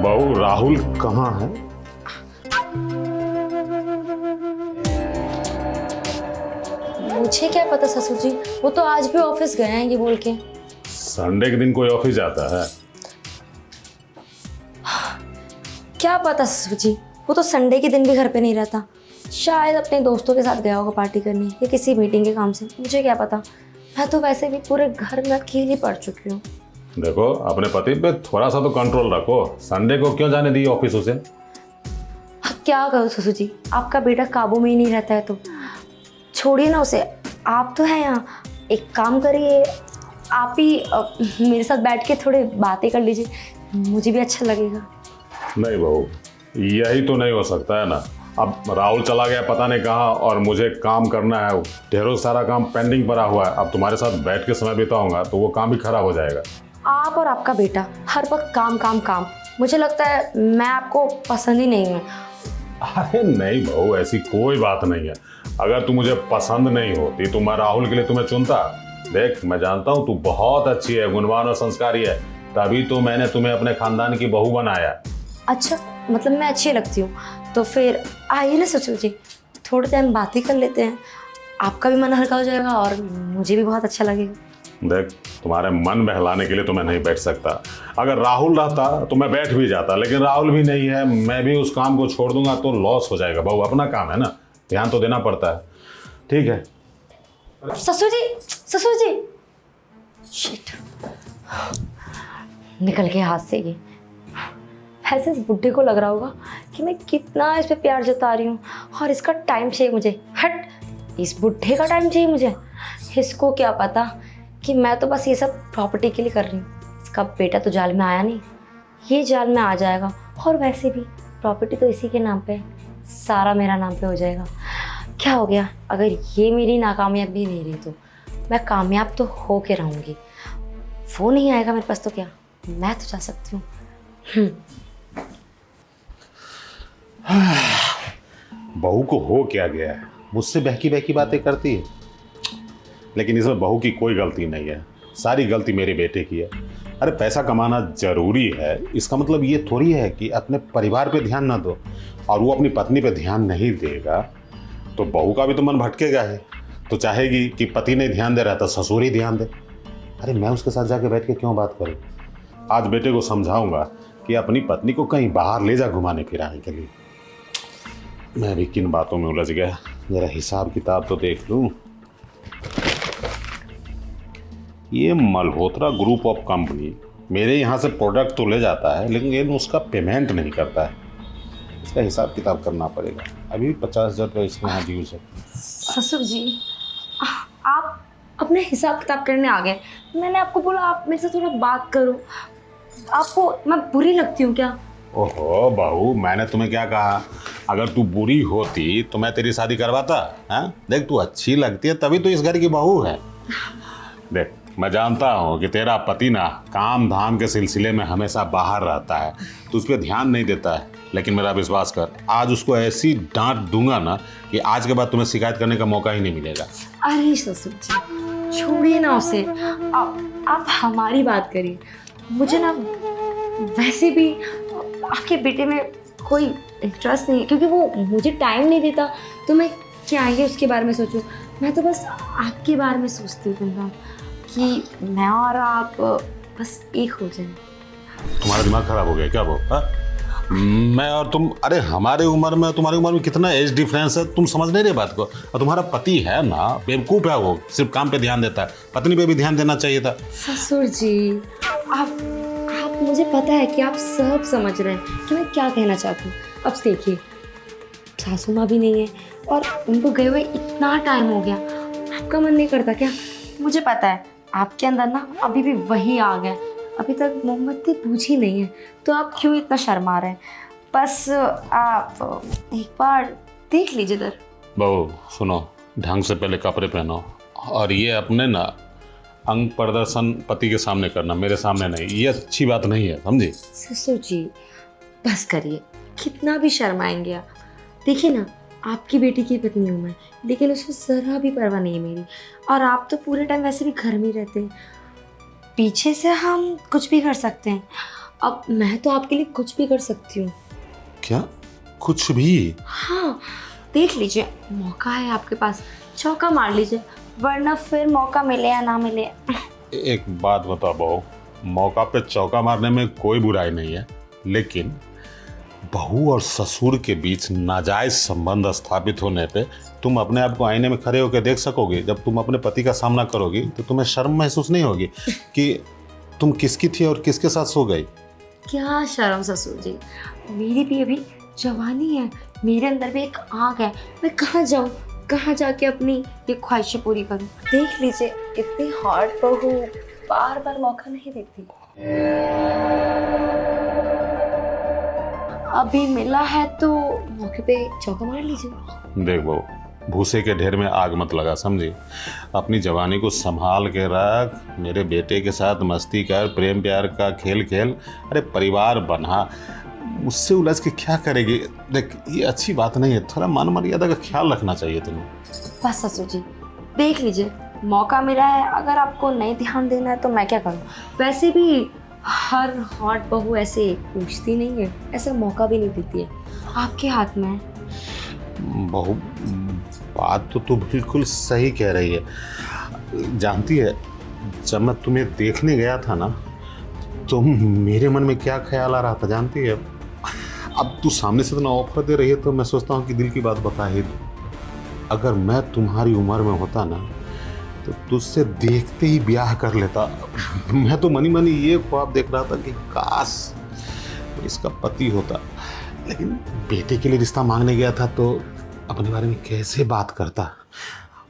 बहू राहुल कहाँ है? मुझे क्या पता ससुर जी, वो तो आज भी ऑफिस गए हैं ये बोल के। संडे के दिन कोई ऑफिस जाता है? क्या पता ससुर जी, वो तो संडे के दिन भी घर पे नहीं रहता। शायद अपने दोस्तों के साथ गया होगा पार्टी करने या किसी मीटिंग के काम से, मुझे क्या पता। मैं तो वैसे भी पूरे घर में अकेली पड़ चुकी हूँ। देखो अपने पति पे थोड़ा सा तो कंट्रोल रखो। संडे को क्यों जाने दी ऑफिस उसे? क्या करो ससुर जी, आपका बेटा काबू में ही नहीं रहता है तो छोड़िए ना उसे। आप तो हैं यहाँ, एक काम करिए, आप ही मेरे साथ बैठ के थोड़े बातें कर लीजिए, मुझे भी अच्छा लगेगा। नहीं बहू, यही तो नहीं हो सकता है ना। अब राहुल चला गया पता नहीं कहाँ और मुझे काम करना है, ढेरों सारा काम पेंडिंग पड़ा हुआ है। अब तुम्हारे साथ बैठ के समय बिताऊंगा तो वो काम भी खराब हो जाएगा। आप और आपका बेटा हर वक्त काम काम काम, मुझे लगता है मैं आपको पसंद ही नहीं हूँ। अरे नहीं बहू, ऐसी कोई बात नहीं है। अगर तू मुझे पसंद नहीं होती तो मैं राहुल के लिए तुम्हें चुनता। देख मैं जानता हूँ तू बहुत अच्छी है, गुणवान और संस्कारी है, तभी तो मैंने तुम्हें अपने खानदान की बहू बनाया। अच्छा, मतलब मैं अच्छी लगती हूँ तो फिर आइए ना ससुर जी, थोड़े टाइम बातें कर लेते हैं, आपका भी मन हल्का हो जाएगा और मुझे भी बहुत अच्छा लगेगा। देख तुम्हारे मन बहलाने के लिए तो मैं नहीं बैठ सकता। अगर राहुल रहता तो मैं बैठ भी जाता, लेकिन राहुल भी नहीं है, मैं भी उस काम को छोड़ दूंगा तो लॉस हो जाएगा। बहू अपना काम है ना, ध्यान तो देना पड़ता है। ठीक है ससुर जी, ससुर जी, शिट, निकल के हाथ से ये। ऐसे इस बुड्ढे को लग रहा होगा कि मैं कितना इस पे प्यार जता रही हूँ और इसका टाइम चाहिए मुझे। हट, इस बुड्ढे का टाइम चाहिए मुझे। इसको क्या पता कि मैं तो बस ये सब प्रॉपर्टी के लिए कर रही हूँ। इसका बेटा तो जाल में आया नहीं, ये जाल में आ जाएगा। और वैसे भी प्रॉपर्टी तो इसी के नाम पे है, सारा मेरा नाम पे हो जाएगा। क्या हो गया, अगर ये मेरी नाकामयाबी नहीं रही तो मैं कामयाब तो हो के रहूँगी। वो नहीं आएगा मेरे पास तो क्या, मैं तो जा सकती हूँ। बहू को हो क्या गया है, मुझसे बहकी बहकी बातें करती है। लेकिन इसमें बहू की कोई गलती नहीं है, सारी गलती मेरे बेटे की है। अरे पैसा कमाना जरूरी है, इसका मतलब ये थोड़ी है कि अपने परिवार पे ध्यान ना दो। और वो अपनी पत्नी पे ध्यान नहीं देगा तो बहू का भी तो मन भटकेगा है। तो चाहेगी कि पति नहीं ध्यान दे रहा था ससुर ही ध्यान दे। अरे मैं उसके साथ जाके बैठ के क्यों बात करूँ? आज बेटे को समझाऊंगा कि अपनी पत्नी को कहीं बाहर ले जा घुमाने फिराने के लिए। मैं भी किन बातों में उलझ गया, जरा हिसाब किताब तो देख लूं। ये मल्होत्रा ग्रुप ऑफ कंपनी मेरे यहाँ से प्रोडक्ट तो ले जाता है, लेकिन उसका पेमेंट नहीं करता है। इसका हिसाब किताब करना पड़ेगा। अभी भी 50,000 रुपये इसके यहाँ ड्यूज है। ससुर जी, आप अपने हिसाब किताब करने आ गए। मैंने आपको बोला आप मेरे से थोड़ा बात करो। आपको मैं बुरी लगती हूँ क्या? ओहो बहू, मैंने तुम्हें क्या कहा? अगर तू बुरी होती तो मैं तेरी शादी करवाता? हाँ देख, तू अच्छी लगती है तभी तो इस घर की बहू है। देख मैं जानता हूँ कि तेरा पति ना काम धाम के सिलसिले में हमेशा बाहर रहता है, तो उस पर ध्यान नहीं देता है। लेकिन मेरा विश्वास कर, आज उसको ऐसी डांट दूंगा ना कि आज के बाद तुम्हें शिकायत करने का मौका ही नहीं मिलेगा। अरे ससुर जी, छोड़िए ना उसे, आप हमारी बात करिए। मुझे ना वैसे भी आपके बेटे में कोई इंटरेस्ट नहीं है, क्योंकि वो मुझे टाइम नहीं देता। तो मैं क्या ही उसके बारे में सोचूं, मैं तो बस आपके बारे में सोचती हूँ कि मैं और आप बस एक हो जाए। तुम्हारा दिमाग खराब हो गया क्या वो? मैं और तुम, अरे हमारे उम्र में तुम्हारी उम्र में कितना एज डिफरेंस है, तुम समझ नहीं रहे बात को। और तुम्हारा पति है ना बेवकूफ़ है, वो सिर्फ काम पे ध्यान देता है, पत्नी पे भी ध्यान देना चाहिए था। ससुर जी, आप मुझे पता है कि आप सब समझ रहे हैं कि मैं क्या कहना चाहती हूँ। अब देखिए, सासू माँ भी नहीं है और उनको गए हुए इतना टाइम हो गया। आपका मन नहीं करता क्या? मुझे पता है आपके अंदर ना अभी भी वही आग है, अभी तक मोमबत्ती बुझी नहीं है, तो आप क्यों इतना शर्मा रहे हैं? बस आप एक बार देख लीजिए इधर। बहू सुनो, ढंग से पहले कपड़े पहनो, और ये अपने ना अंग प्रदर्शन पति के सामने करना, मेरे सामने नहीं। ये अच्छी बात नहीं है, समझी? ससुर जी बस करिए, कितना भी शर्माएंगे आप। देखिए ना, आपकी बेटी की पत्नी हूँ मैं, लेकिन उसको जरा भी परवाह नहीं है मेरी। और आप तो पूरे टाइम वैसे भी घर में ही रहते हैं, पीछे से हम कुछ भी कर सकते हैं। अब मैं तो आपके लिए कुछ भी कर सकती हूँ। क्या? कुछ भी? हाँ, देख लीजिए, मौका है आपके पास, चौका मार लीजिए, वरना फिर मौका मिले या ना मिले। एक बात बता बहू, मौका पे चौका मारने में कोई बुराई नहीं है, लेकिन बहू और ससुर के बीच नाजायज संबंध स्थापित होने पे तुम अपने आप को आईने में खड़े होकर देख सकोगे। जब तुम अपने पति का सामना करोगी तो तुम्हें शर्म महसूस नहीं होगी कि तुम किसकी थी और किसके साथ सो गई। क्या शर्म ससुर जी, मेरी भी अभी जवानी है, मेरे अंदर भी एक आग है, मैं कहाँ जाऊँ, कहाँ जाके अपनी ये ख्वाहिशें पूरी करूँ। देख लीजिए, इतनी हॉट बहू बार बार मौका नहीं देती। अभी मिला है तो मौके पे चौका मार लीजिए। देख बहू, भूसे के ढेर में आग मत लगा, समझी? अपनी जवानी को संभाल के रख, मेरे बेटे के साथ मस्ती कर, प्रेम प्यार का खेल खेल, अरे परिवार बना। मुझसे उलझ के क्या करेगी? देख, ये अच्छी बात नहीं है, थोड़ा मान मर्यादा का ख्याल रखना चाहिए तुम्हें। बस ससुर जी, देख लीजिए, मौका मिला है, अगर आपको नहीं ध्यान देना है तो मैं क्या करूँ। वैसे भी हर हॉट बहू ऐसे पूछती नहीं है, ऐसा मौका भी नहीं देती है, आपके हाथ में है। बहू, बात तो तू बिल्कुल सही कह रही है। जानती है, जब मैं तुम्हें देखने गया था ना, तो मेरे मन में क्या ख्याल आ रहा था जानती है? अब तू सामने से इतना ऑफर दे रही है तो मैं सोचता हूँ कि दिल की बात बता ही दूँ। अगर मैं तुम्हारी उम्र में होता ना तो तुझसे देखते ही ब्याह कर लेता। मैं तो मनी मनी ये ख्वाब देख रहा था कि काश इसका पति होता, लेकिन बेटे के लिए रिश्ता मांगने गया था तो अपने बारे में कैसे बात करता।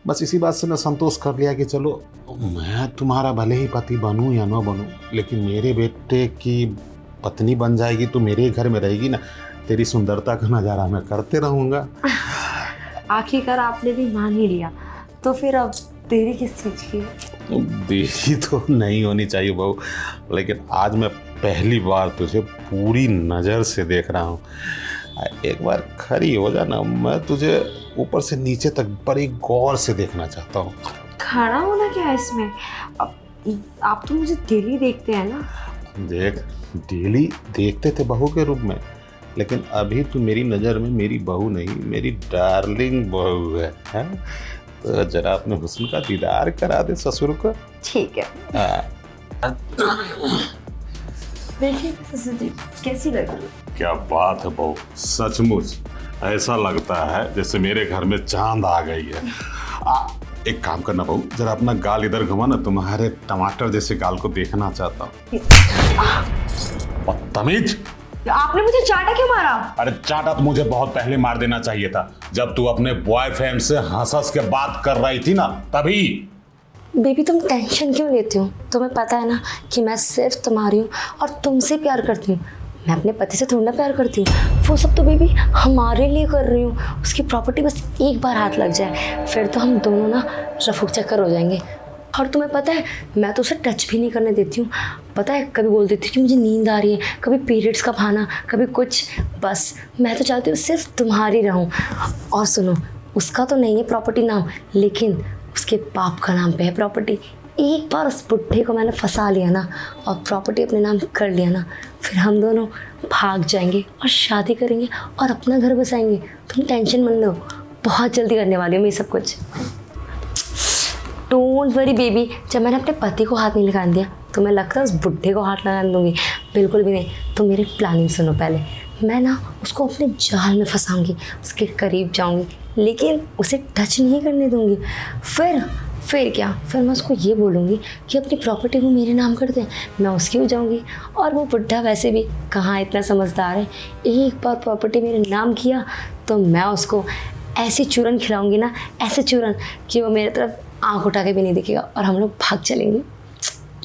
बस इसी बात से मैं संतोष कर लिया कि चलो, मैं तुम्हारा भले ही पति बनूं या ना बनूं, लेकिन मेरे बेटे की पत्नी बन जाएगी तो मेरे घर में रहेगी ना। तेरी सुंदरता का नज़ारा मैं करते रहूँगा। आखिरकार आपने भी मान ही लिया, तो फिर अब देरी किस चीज़ की? देरी तो नहीं होनी चाहिए बहू, लेकिन आज मैं पहली बार तुझे पूरी नज़र से देख रहा हूँ। एक बार खड़ी हो जाना, मैं तुझे ऊपर से नीचे तक बड़ी गौर से देखना चाहता हूँ। खड़ा होना क्या है इसमें? अब आप तो मुझे डेली देखते हैं ना। देख, डेली देखते थे बहू के रूप में, लेकिन अभी तू मेरी नज़र में मेरी बहू नहीं, मेरी डार्लिंग बहू है? तो जरा अपने हुस्न का दीदार करा दे ससुर को। ठीक है, देखिए ससुर जी कैसी लग रही है। क्या बात है बहू, सचमुच ऐसा लगता है जैसे मेरे घर में चांद आ गई है। एक काम करना बहू, जरा अपना गाल इधर घुमा ना, तुम्हारे टमाटर जैसे गाल को देखना चाहता हूँ। बदतमीज, आपने मुझे चाटा क्यों मारा? अरे चाटा तो मुझे बहुत पहले मार देना चाहिए था, जब तू अपने बॉयफ्रेंड से हंस के बात कर रही थी ना, तभी। बेबी तुम टेंशन क्यों लेती हो? तुम्हें पता है ना कि मैं सिर्फ तुम्हारी हूँ और तुमसे प्यार करती हूँ, मैं अपने पति से थोड़ा प्यार करती हूँ। वो सब तो बेबी हमारे लिए कर रही हूँ। उसकी प्रॉपर्टी बस एक बार हाथ लग जाए, फिर तो हम दोनों ना रफूक चक्कर हो जाएंगे। और तुम्हें पता है, मैं तो उसे टच भी नहीं करने देती हूँ। पता है, कभी बोल देती हूँ कि मुझे नींद आ रही है, कभी पीरियड्स का बहाना, कभी कुछ। बस मैं तो चाहती हूँ सिर्फ तुम्हारी रहूँ। और सुनो, उसका तो नहीं है प्रॉपर्टी नाम, लेकिन उसके बाप का नाम पे है प्रॉपर्टी। एक बार उस बुढ़े को मैंने फंसा लिया ना और प्रॉपर्टी अपने नाम कर लिया ना, फिर हम दोनों भाग जाएंगे और शादी करेंगे और अपना घर बसाएंगे। तुम टेंशन मत लो, बहुत जल्दी करने वाली हूँ मैं सब कुछ। डोंट वरी बेबी, जब मैंने अपने पति को हाथ नहीं लगाने दिया तो मैं लगता है उस बुढ़े को हाथ लगाने दूंगी? बिल्कुल भी नहीं। तो मेरी प्लानिंग सुनो पहले। मैं ना उसको अपने जाल में फंसाऊंगी, उसके करीब जाऊंगी, लेकिन उसे टच नहीं करने दूंगी। फिर क्या, फिर मैं उसको ये बोलूँगी कि अपनी प्रॉपर्टी वो मेरे नाम कर दे, मैं उसकी हो जाऊँगी। और वो बुढ़ा वैसे भी कहाँ इतना समझदार है, एक बार प्रॉपर्टी मेरे नाम किया तो मैं उसको ऐसी चूरन खिलाऊंगी ना, ऐसे चूरन कि वो मेरे तरफ आँख उठा के भी नहीं दिखेगा और हम लोग भाग चलेंगे।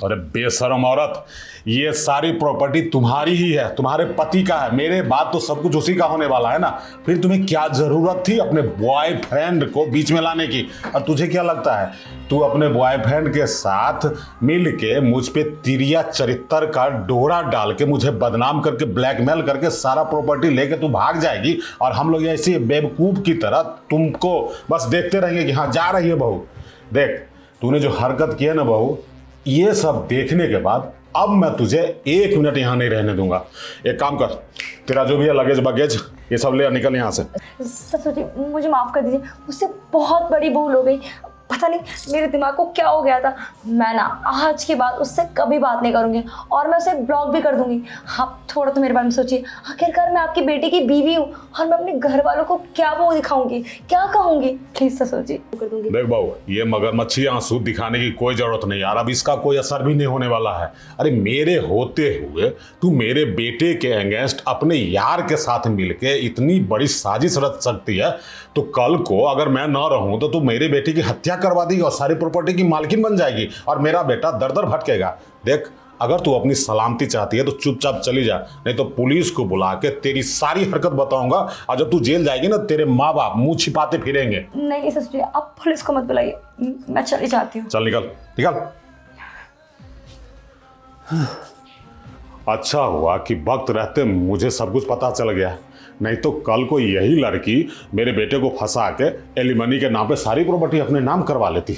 अरे बेशरम औरत, ये सारी प्रॉपर्टी तुम्हारी ही है, तुम्हारे पति का है। मेरे बाद तो सब कुछ उसी का होने वाला है ना। फिर तुम्हें क्या जरूरत थी अपने बॉयफ्रेंड को बीच में लाने की? और तुझे क्या लगता है तू अपने बॉयफ्रेंड के साथ मिल के मुझ पे तिरिया चरित्र का डोरा डाल के मुझे बदनाम करके ब्लैकमेल करके सारा प्रॉपर्टी लेके तू भाग जाएगी और हम लोग ऐसे बेवकूफ की तरह तुमको बस देखते रहेंगे कि हाँ जा रही है बहू? देख, तूने जो हरकत की है ना बहू, ये सब देखने के बाद अब मैं तुझे 1 मिनट यहाँ नहीं रहने दूंगा। एक काम कर, तेरा जो भी है लगेज बगेज ये सब ले निकल यहाँ से। ससुर जी मुझे माफ़ कर दीजिए, मुझसे बहुत बड़ी भूल हो गई। पता नहीं मेरे दिमाग को क्या हो गया था। मैं ना आज के बाद उससे कभी बात नहीं करूँगी और मैं उसे ब्लॉक भी कर दूँगी। आप थोड़ा तो मेरे बारे में सोचिए, आखिरकार मैं आपकी बेटी की बीवी हूँ और मैं अपने घर वालों को क्या मुँह दिखाऊंगी, क्या कहूँगी। प्लीज़ ससुर जी कर दूँगी। देख बहू, ये मगरमच्छी आंसू दिखाने की कोई जरूरत नहीं यार, अब इसका कोई असर भी नहीं होने वाला है। अरे मेरे होते हुए तू मेरे बेटे के अगेंस्ट अपने यार के साथ मिलके इतनी बड़ी साजिश रच सकती है, तो कल को अगर मैं ना रहूं तो तू मेरे बेटे की हत्या करवा देगी और सारी प्रॉपर्टी की मालकिन बन जाएगी और मेरा बेटा दर दर भटकेगा। देख, अगर तू अपनी सलामती चाहती है तो चुपचाप चली जा, नहीं तो पुलिस को बुला के तेरी सारी हरकत बताऊंगा और जब तू जेल जाएगी ना तेरे माँ बाप मुंह छिपाते फिरेंगे। नहीं ससुर जी आप पुलिस को मत बुलाइए, मैं चली जाती हूँ। चल निकल निकल। अच्छा हुआ कि वक्त रहते मुझे सब कुछ पता चल गया, नहीं तो कल को यही लड़की मेरे बेटे को फंसा के एलिमनी के नाम पे सारी प्रॉपर्टी अपने नाम करवा लेती।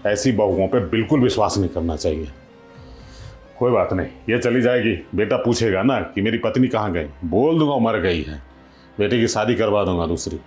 ऐसी बहुओं पे बिल्कुल विश्वास नहीं करना चाहिए। कोई बात नहीं, ये चली जाएगी, बेटा पूछेगा ना कि मेरी पत्नी कहाँ गई, बोल दूंगा मर गई है, बेटे की शादी करवा दूंगा दूसरी।